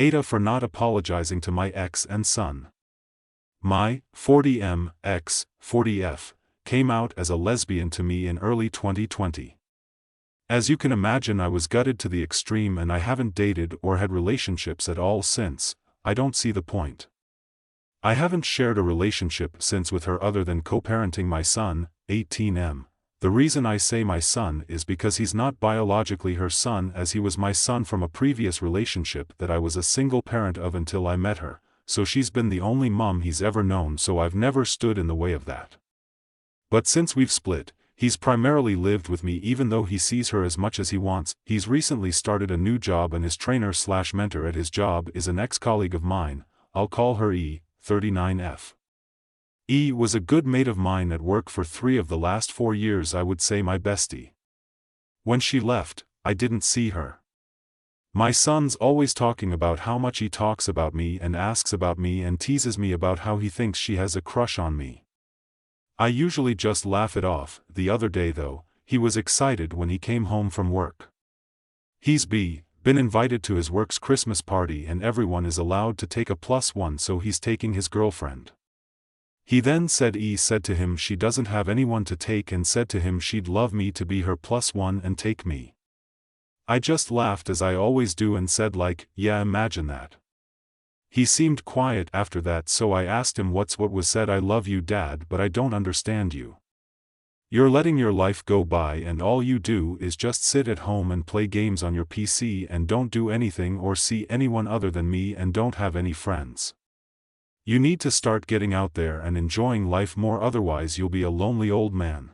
AITAH for not apologizing to my ex and son. My 40M ex 40F came out as a lesbian to me in early 2020. As you can imagine, I was gutted to the extreme, and I haven't dated or had relationships at all since. I don't see the point. I haven't shared a relationship since with her other than co-parenting my son, 18M. The reason I say my son is because he's not biologically her son, as he was my son from a previous relationship that I was a single parent of until I met her, so she's been the only mom he's ever known, so I've never stood in the way of that. But since we've split, he's primarily lived with me, even though he sees her as much as he wants. He's recently started a new job, and his trainer/mentor at his job is an ex-colleague of mine. I'll call her E, 39F. E was a good mate of mine at work for 3 of the last 4 years, I would say my bestie. When she left, I didn't see her. My son's always talking about how much he talks about me and asks about me and teases me about how he thinks she has a crush on me. I usually just laugh it off. The other day though, he was excited when he came home from work. He's been invited to his work's Christmas party, and everyone is allowed to take a +1, so he's taking his girlfriend. He then said E said to him she doesn't have anyone to take, and said to him she'd love me to be her +1 and take me. I just laughed, as I always do, and said like, yeah, imagine that. He seemed quiet after that, so I asked him what was said. I love you, Dad, but I don't understand you. You're letting your life go by, and all you do is just sit at home and play games on your PC and don't do anything or see anyone other than me and don't have any friends. You need to start getting out there and enjoying life more, otherwise you'll be a lonely old man.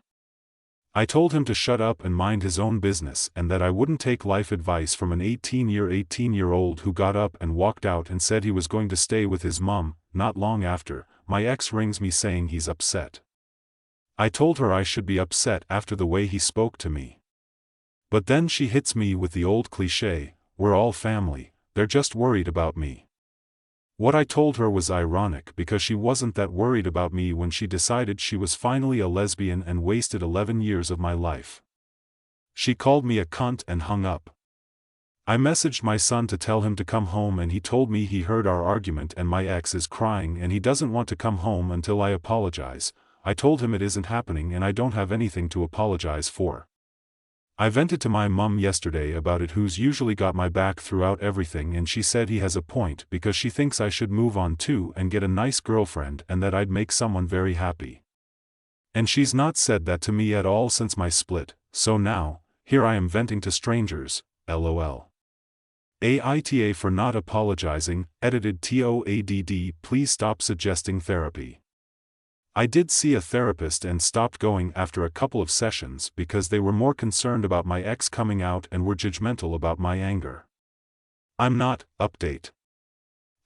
I told him to shut up and mind his own business, and that I wouldn't take life advice from an 18-year-old who got up and walked out and said he was going to stay with his mom. Not long after, my ex rings me saying he's upset. I told her I should be upset after the way he spoke to me. But then she hits me with the old cliché, we're all family, they're just worried about me. What I told her was ironic, because she wasn't that worried about me when she decided she was finally a lesbian and wasted 11 years of my life. She called me a cunt and hung up. I messaged my son to tell him to come home, and he told me he heard our argument and my ex is crying and he doesn't want to come home until I apologize. I told him it isn't happening and I don't have anything to apologize for. I vented to my mum yesterday about it, who's usually got my back throughout everything, and she said he has a point, because she thinks I should move on too and get a nice girlfriend, and that I'd make someone very happy. And she's not said that to me at all since my split, so now, here I am venting to strangers, lol. AITAH for not apologizing, edited TOADD. Please stop suggesting therapy. I did see a therapist and stopped going after a couple of sessions because they were more concerned about my ex coming out and were judgmental about my anger. I'm not. Update.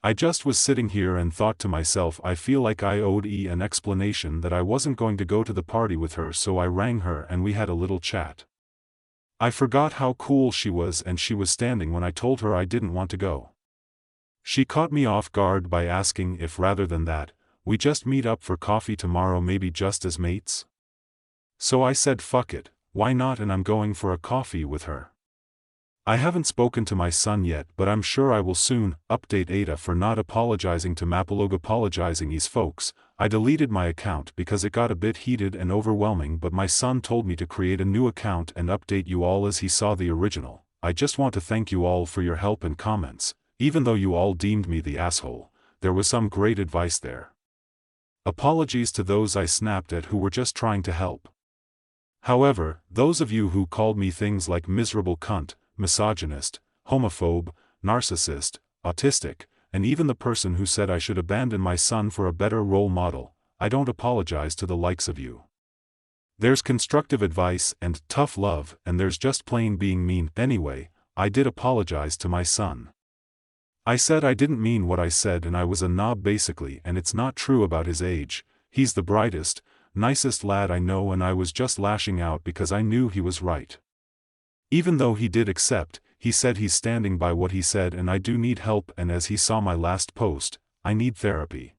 I just was sitting here and thought to myself, I feel like I owed E an explanation that I wasn't going to go to the party with her, so I rang her and we had a little chat. I forgot how cool she was, and she was standing when I told her I didn't want to go. She caught me off guard by asking if, rather than that, we just meet up for coffee tomorrow, maybe just as mates. So I said fuck it, why not, and I'm going for a coffee with her. I haven't spoken to my son yet, but I'm sure I will soon. Update AITAH for not apologizing to apologizing these folks. I deleted my account because it got a bit heated and overwhelming, but my son told me to create a new account and update you all as he saw the original. I just want to thank you all for your help and comments. Even though you all deemed me the asshole, there was some great advice there. Apologies to those I snapped at who were just trying to help. However, those of you who called me things like miserable cunt, misogynist, homophobe, narcissist, autistic, and even the person who said I should abandon my son for a better role model, I don't apologize to the likes of you. There's constructive advice and tough love, and there's just plain being mean. Anyway, I did apologize to my son. I said I didn't mean what I said and I was a knob basically, and it's not true about his age. He's the brightest, nicest lad I know, and I was just lashing out because I knew he was right. Even though he did accept, he said he's standing by what he said, and I do need help, and as he saw my last post, I need therapy.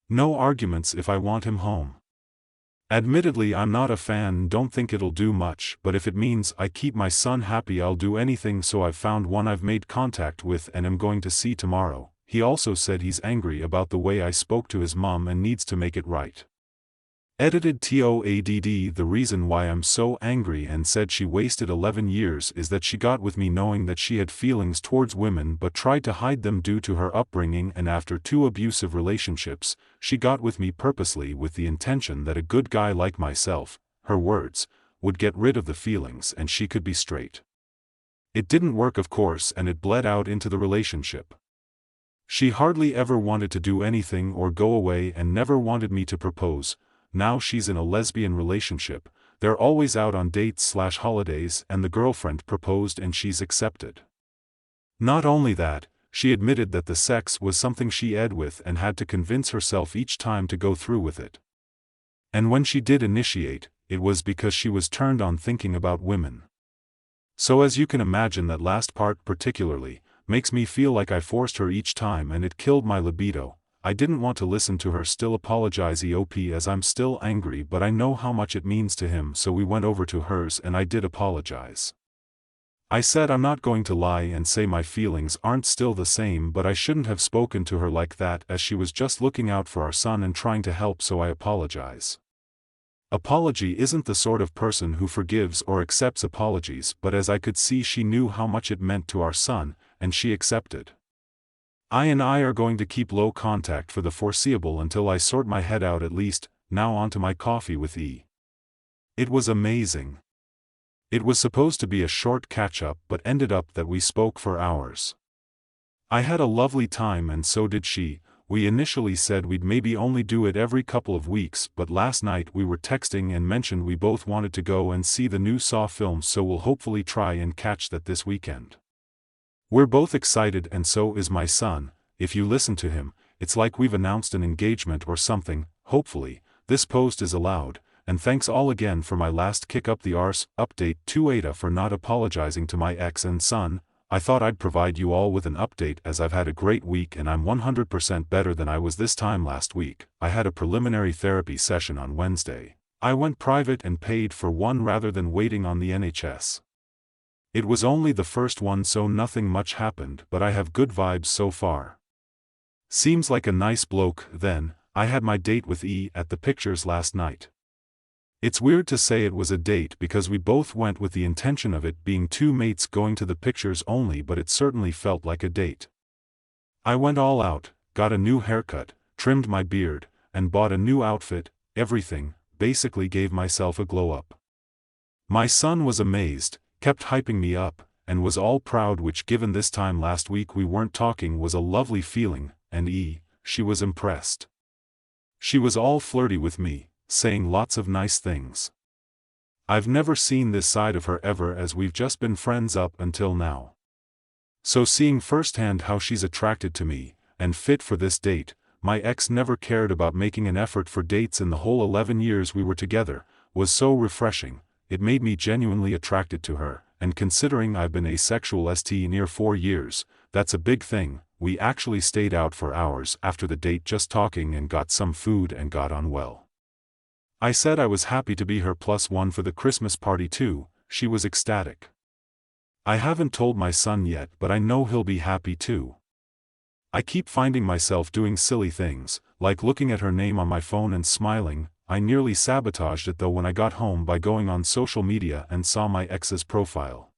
No arguments if I want him home. Admittedly, I'm not a fan and don't think it'll do much, but if it means I keep my son happy, I'll do anything. So I've found one I've made contact with and am going to see tomorrow. He also said he's angry about the way I spoke to his mom and needs to make it right. Edited TOADD. The reason why I'm so angry and said she wasted 11 years is that she got with me knowing that she had feelings towards women but tried to hide them due to her upbringing, and after 2 abusive relationships, she got with me purposely with the intention that a good guy like myself, her words, would get rid of the feelings and she could be straight. It didn't work, of course, and it bled out into the relationship. She hardly ever wanted to do anything or go away and never wanted me to propose. Now she's in a lesbian relationship, they're always out on dates/holidays, and the girlfriend proposed and she's accepted. Not only that, she admitted that the sex was something she ed with and had to convince herself each time to go through with it. And when she did initiate, it was because she was turned on thinking about women. So as you can imagine, that last part particularly makes me feel like I forced her each time and it killed my libido. I didn't want to listen to her still apologize as I'm still angry, but I know how much it means to him, so we went over to hers and I did apologize. I said I'm not going to lie and say my feelings aren't still the same, but I shouldn't have spoken to her like that as she was just looking out for our son and trying to help, so I apologize. Apology isn't the sort of person who forgives or accepts apologies, but as I could see, she knew how much it meant to our son, and she accepted. I are going to keep low contact for the foreseeable until I sort my head out at least. Now on to my coffee with E. It was amazing. It was supposed to be a short catch-up but ended up that we spoke for hours. I had a lovely time and so did she. We initially said we'd maybe only do it every couple of weeks, but last night we were texting and mentioned we both wanted to go and see the new Saw film, so we'll hopefully try and catch that this weekend. We're both excited and so is my son. If you listen to him, it's like we've announced an engagement or something. Hopefully, this post is allowed, and thanks all again for my last kick up the arse. Update to AITAH for not apologizing to my ex and son. I thought I'd provide you all with an update as I've had a great week and I'm 100% better than I was this time last week. I had a preliminary therapy session on Wednesday. I went private and paid for one rather than waiting on the NHS. It was only the first one, so nothing much happened, but I have good vibes so far. Seems like a nice bloke. Then, I had my date with E at the pictures last night. It's weird to say it was a date because we both went with the intention of it being 2 mates going to the pictures only, but it certainly felt like a date. I went all out, got a new haircut, trimmed my beard, and bought a new outfit. Everything, basically gave myself a glow up. My son was amazed, kept hyping me up, and was all proud, which given this time last week we weren't talking was a lovely feeling, and she was impressed. She was all flirty with me, saying lots of nice things. I've never seen this side of her ever, as we've just been friends up until now. So seeing firsthand how she's attracted to me, and fit for this date. My ex never cared about making an effort for dates in the whole 11 years we were together, was so refreshing. It made me genuinely attracted to her, and considering I've been asexual near 4 years, that's a big thing. We actually stayed out for hours after the date just talking and got some food and got on well. I said I was happy to be her +1 for the Christmas party too. She was ecstatic. I haven't told my son yet, but I know he'll be happy too. I keep finding myself doing silly things, like looking at her name on my phone and smiling. I nearly sabotaged it though when I got home by going on social media and saw my ex's profile.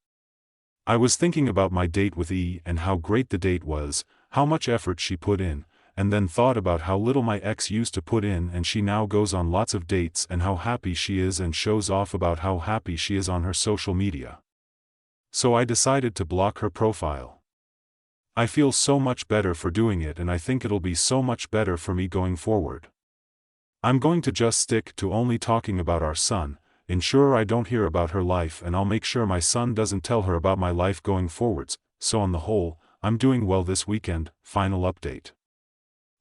I was thinking about my date with E and how great the date was, how much effort she put in, and then thought about how little my ex used to put in, and she now goes on lots of dates and how happy she is and shows off about how happy she is on her social media. So I decided to block her profile. I feel so much better for doing it, and I think it'll be so much better for me going forward. I'm going to just stick to only talking about our son, ensure I don't hear about her life, and I'll make sure my son doesn't tell her about my life going forwards. So on the whole, I'm doing well this weekend. Final update.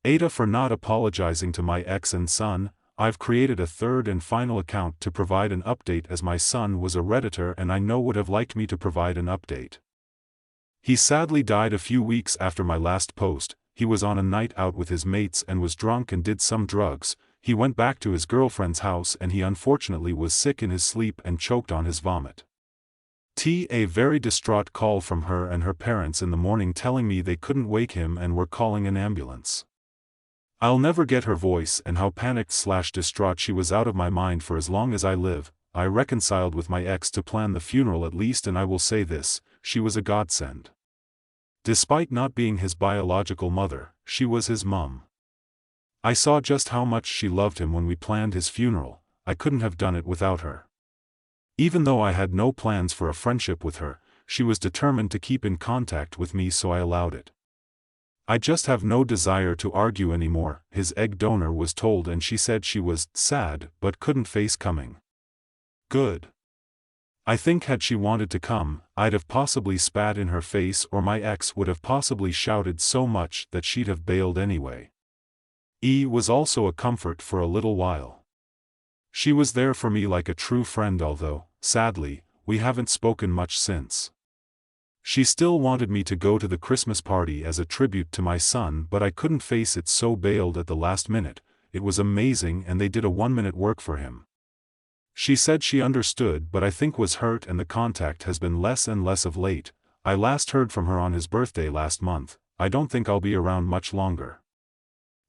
AITAH for not apologizing to my ex and son. I've created a third and final account to provide an update, as my son was a Redditor and I know would have liked me to provide an update. He sadly died a few weeks after my last post. He was on a night out with his mates and was drunk and did some drugs. he went back to his girlfriend's house and he unfortunately was sick in his sleep and choked on his vomit. A very distraught call from her and her parents in the morning telling me they couldn't wake him and were calling an ambulance. I'll never get her voice and how panicked/distraught she was out of my mind for as long as I live. I reconciled with my ex to plan the funeral at least, and I will say this, she was a godsend. Despite not being his biological mother, she was his mum. I saw just how much she loved him when we planned his funeral. I couldn't have done it without her. Even though I had no plans for a friendship with her, she was determined to keep in contact with me, so I allowed it. I just have no desire to argue anymore, his egg donor was told, and she said she was sad but couldn't face coming. Good. I think had she wanted to come, I'd have possibly spat in her face, or my ex would have possibly shouted so much that she'd have bailed anyway. Was also a comfort for a little while. She was there for me like a true friend, although, sadly, we haven't spoken much since. She still wanted me to go to the Christmas party as a tribute to my son, but I couldn't face it, so bailed at the last minute. It was amazing and they did a 1-minute work for him. She said she understood, but I think was hurt, and the contact has been less and less of late. I last heard from her on his birthday last month. I don't think I'll be around much longer.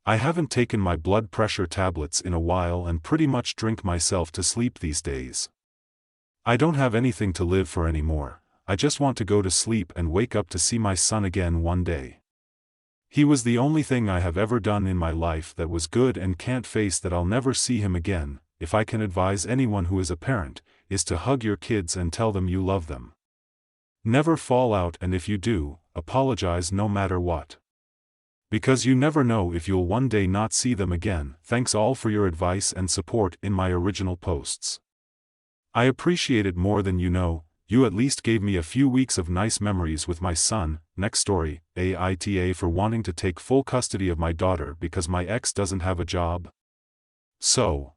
I haven't taken my blood pressure tablets in a while and pretty much drink myself to sleep these days. I don't have anything to live for anymore. I just want to go to sleep and wake up to see my son again one day. He was the only thing I have ever done in my life that was good, and can't face that I'll never see him again. If I can advise anyone who is a parent, is to hug your kids and tell them you love them. Never fall out, and if you do, apologize no matter what. Because you never know if you'll one day not see them again. Thanks all for your advice and support in my original posts. I appreciate it more than you know. You at least gave me a few weeks of nice memories with my son. Next story, AITAH for wanting to take full custody of my daughter because my ex doesn't have a job. So,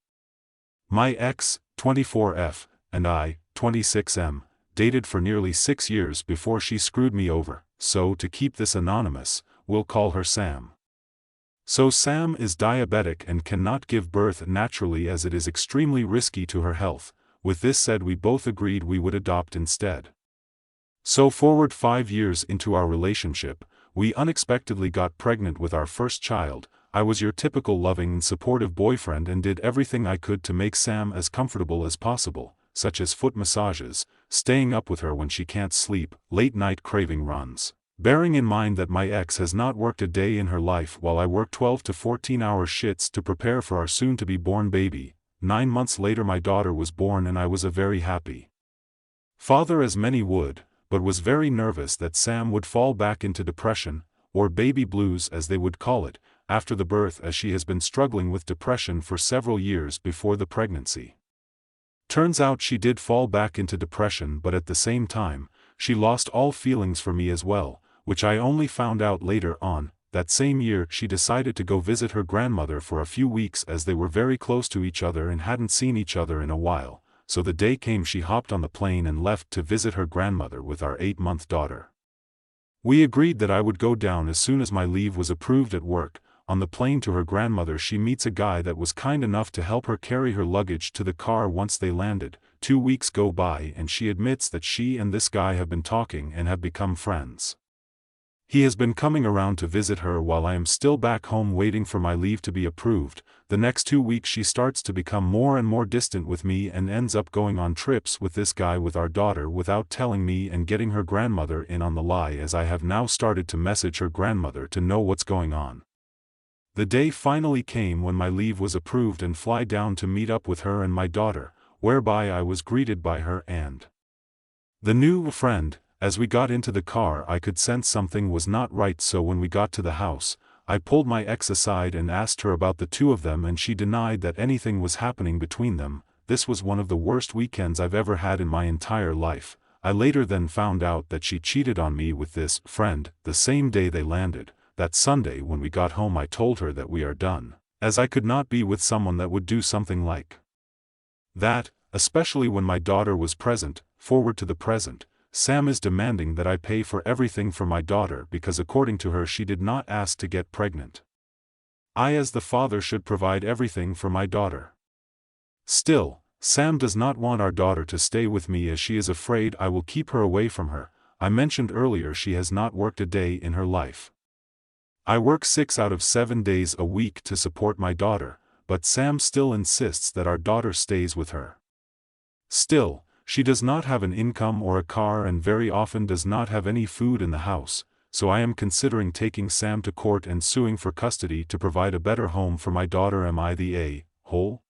my ex, 24F, and I, 26M, dated for nearly 6 years before she screwed me over, so to keep this anonymous, we'll call her Sam. So Sam is diabetic and cannot give birth naturally as it is extremely risky to her health. With this said, we both agreed we would adopt instead. So forward 5 years into our relationship, we unexpectedly got pregnant with our first child. I was your typical loving and supportive boyfriend and did everything I could to make Sam as comfortable as possible, such as foot massages, staying up with her when she can't sleep, late night craving runs. Bearing in mind that my ex has not worked a day in her life while I work 12 to 14-hour shifts to prepare for our soon-to-be-born baby. 9 months later my daughter was born and I was a very happy father, as many would, but was very nervous that Sam would fall back into depression, or baby blues as they would call it, after the birth, as she has been struggling with depression for several years before the pregnancy. Turns out she did fall back into depression, but at the same time, she lost all feelings for me as well, which I only found out later on. That same year she decided to go visit her grandmother for a few weeks as they were very close to each other and hadn't seen each other in a while, so the day came she hopped on the plane and left to visit her grandmother with our 8-month daughter. We agreed that I would go down as soon as my leave was approved at work. On the plane to her grandmother she meets a guy that was kind enough to help her carry her luggage to the car once they landed. 2 weeks go by and she admits that she and this guy have been talking and have become friends. He has been coming around to visit her while I am still back home waiting for my leave to be approved. The next 2 weeks she starts to become more and more distant with me and ends up going on trips with this guy with our daughter without telling me and getting her grandmother in on the lie, as I have now started to message her grandmother to know what's going on. The day finally came when my leave was approved and fly down to meet up with her and my daughter, whereby I was greeted by her and the new friend. As we got into the car I could sense something was not right, so when we got to the house, I pulled my ex aside and asked her about the two of them, and she denied that anything was happening between them. This was one of the worst weekends I've ever had in my entire life. I later then found out that she cheated on me with this friend the same day they landed. That Sunday when we got home I told her that we are done, as I could not be with someone that would do something like that, especially when my daughter was present. Forward to the present, Sam is demanding that I pay for everything for my daughter because according to her she did not ask to get pregnant. I as the father should provide everything for my daughter. Still, Sam does not want our daughter to stay with me as she is afraid I will keep her away from her. I mentioned earlier she has not worked a day in her life. I work 6 out of 7 days a week to support my daughter, but Sam still insists that our daughter stays with her. Still, she does not have an income or a car and very often does not have any food in the house, so I am considering taking Sam to court and suing for custody to provide a better home for my daughter. Am I the a-hole?